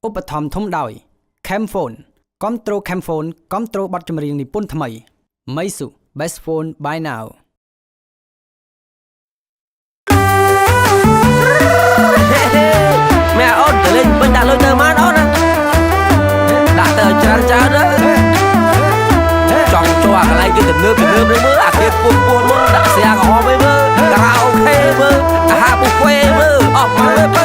ឧបត្ថម្ភធំដោយ Camphone គាំទ្រ Camphone គាំទ្របទចម្រៀងនិពន្ធថ្មី Meizu Best Phone by Now แม่អូនទៅលេងពេញដាក់លុយទៅមកអូនណាដាក់ទៅច្រើនច្រើនចង់ចូលអាកន្លែងគេទំនើបនេះមើលអាគេពួនមកដាក់ស្រាក្រហមឯមើលការ៉ាអូខេមើលអាហារប៊ូហ្វេមើលអស់មកមើលព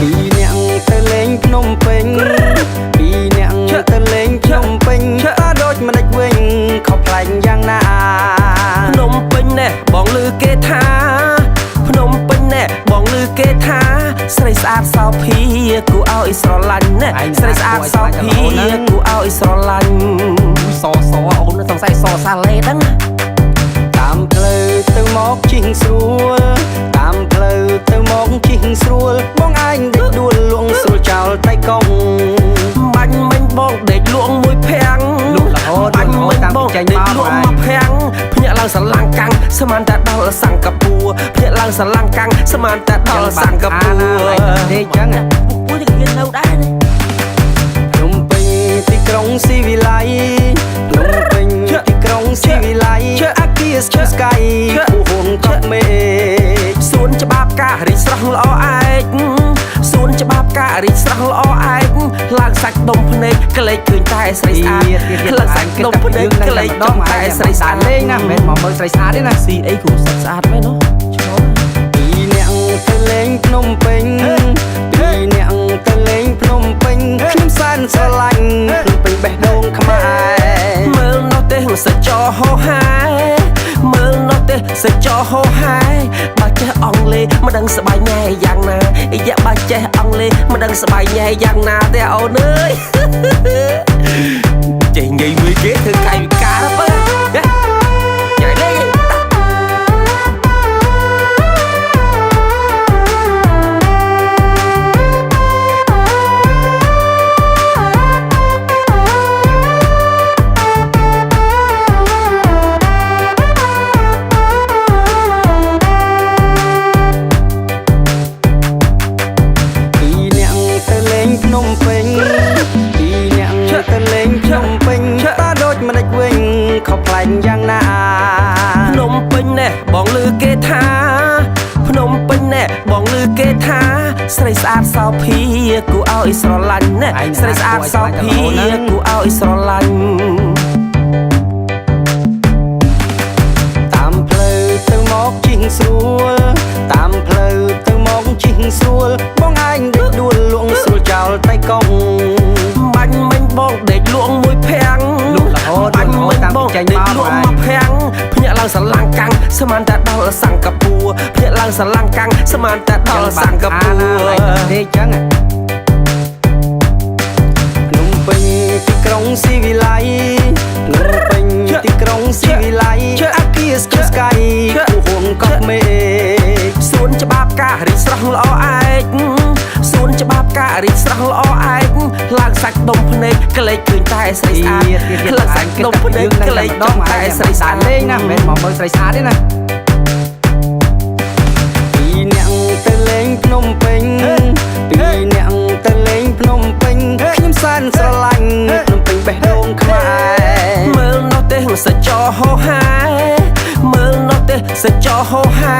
ីរនាក់ទៅលេងភ្នំពេញពីរនាក់ទៅលេងភ្នំពេញតាដូចមិនដេចវិញខុសប្លែកយ៉ាងណាភ្នំពេញណែបងឮគេថាភ្នំពេញណែបងឮគេថាស្រីស្អាតសោភាគូឲ្យស្រឡាញ់ណែស្រីស្អាតសោភាគូឲ្យស្រឡាញ់សអូនសង្ស័យសសាឡេដឹងតាមផ្លូវទៅមកជិះស្រួលតាមផ្លូវទៅមកជិះស្រួលបងឯងដេកដួលលួងស្រួលចោលតែកងបាញ់មិញបងដេកលួងមួយភាំងបាញ់មិញបងដេកលួងមួយភាំងភ្ញាក់ឡើងស្រឡាំងកាំងស្មានតែដល់សង្កពូភ្ញាក់ឡើងស្រឡាំងកាំងស្មានតែដល់សង្កពូទេចឹងពួកនេះគេនៅដែរភ្នំពេញទីក្រុងស៊ីវិល័យភ្នំពេញទីក្រុងស៊ីវិល័យអាគារស្គាល់ស្កាយគូហួងកប់មេសួនច្បាប់ការរីកស្រស់ល្អឯកសួនច្បាប់ការរីកស្រស់ល្អឯកឡើងសាច់ដុំភ្នែកក្លែកឃើញតែស្រីស្អាតឡើងសាច់ដុំភ្នែកក្លែកចង់តែស្រីស្អាតលេងណាមិនមកមើលស្រីស្អាតទេណាស៊ីអីគ្រូស្អាតមែននោះឆ្ងល់ពីរនាក់ទៅលេងភ្នំពេញពីរនាក់ទៅលេងភ្នំពេញខ្ញុំសែនស្រឡាញ់ភ្នំពេញបេះដូងខ្មែរមើលនោះទេសិចហោហាមើលនោះទេសិចហោហាបើចេះអង់គ្លេសមិនដឹងស្បាយញ៉ែយ៉ាងណាយ៉ាបើចេះអង់គ្លេសមិនដឹងស្បាយញ៉ែយ៉ាងណាទេអូនអើយចេះញ៉ៃមួយគេធ្វើកាយវិការបើញ៉ៃលេងភ្នំពេញពីរនាក់ទៅលេងភ្នំពេញតាដូចមិនដេចវិញខុសប្លែកយ៉ាងណាភ្នំពេញណែបងឮគេថាភ្នំពេញណែបងឮគេថាស្រីស្អាតសោភាគូឲ្យស្រឡាញ់ណែស្រីស្អាតសោភាគូឲ្យស្រឡាញ់តាមផ្លូវទៅមកជិះស្រួលតាមផ្លូវទៅមកជិះស្រួលបងឯងដេកដួលលួងស្រួលចោលតែកងបាញ់មិញបងដេកលួងមួយភាំងបាញ់មិញបងដេកលួងមួយភាំងភ្ញាក់ឡើងស្រឡាំងកាំងស្មានតែដល់សង្កពូភ្ញាក់ឡើងស្រឡាំងកាំងស្មានតែដល់សង្កពូទេចឹងភ្នំពេញទីក្រុងស៊ីវិល័យភ្នំពេញទីក្រុងស៊ីវិល័យអាគារស្គាល់ស្កាយគូហួងកប់មេសួនច្បាប់ការរីកស្រស់ល្អឯកសួនច្បាប់ការរីកស្រស់ល្អឯកឡើងសាច់ដុំភ្នែកក្លែកឃើញតែស្រីស្អាតឡើងសាច់ដុំភ្នែកក្លែកចង់តែស្រីស្អាតលេងណាមិនមកមើលស្រីស្អាតទេណាពីរនាក់ទៅលេងភ្នំពេញពីរនាក់ទៅលេងភ្នំពេញខ្ញុំសែនស្រឡាញ់ភ្នំពេញបេះដូងខ្មែរមើលនោះទេសិចហោហាមើលនោះទេសិចហោហា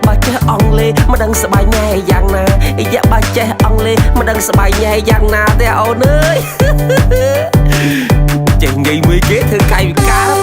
បើចេះអង់គ្លេសមិនដឹងស្បាយញ៉ែយ៉ាងណាយ៉ាបើចេះអង់គ្លេសមិនដឹងស្បាយញ៉ែយ៉ាងណាទេអូនអើយចេះញ៉ៃមួយគេធ្វើកាយវិការ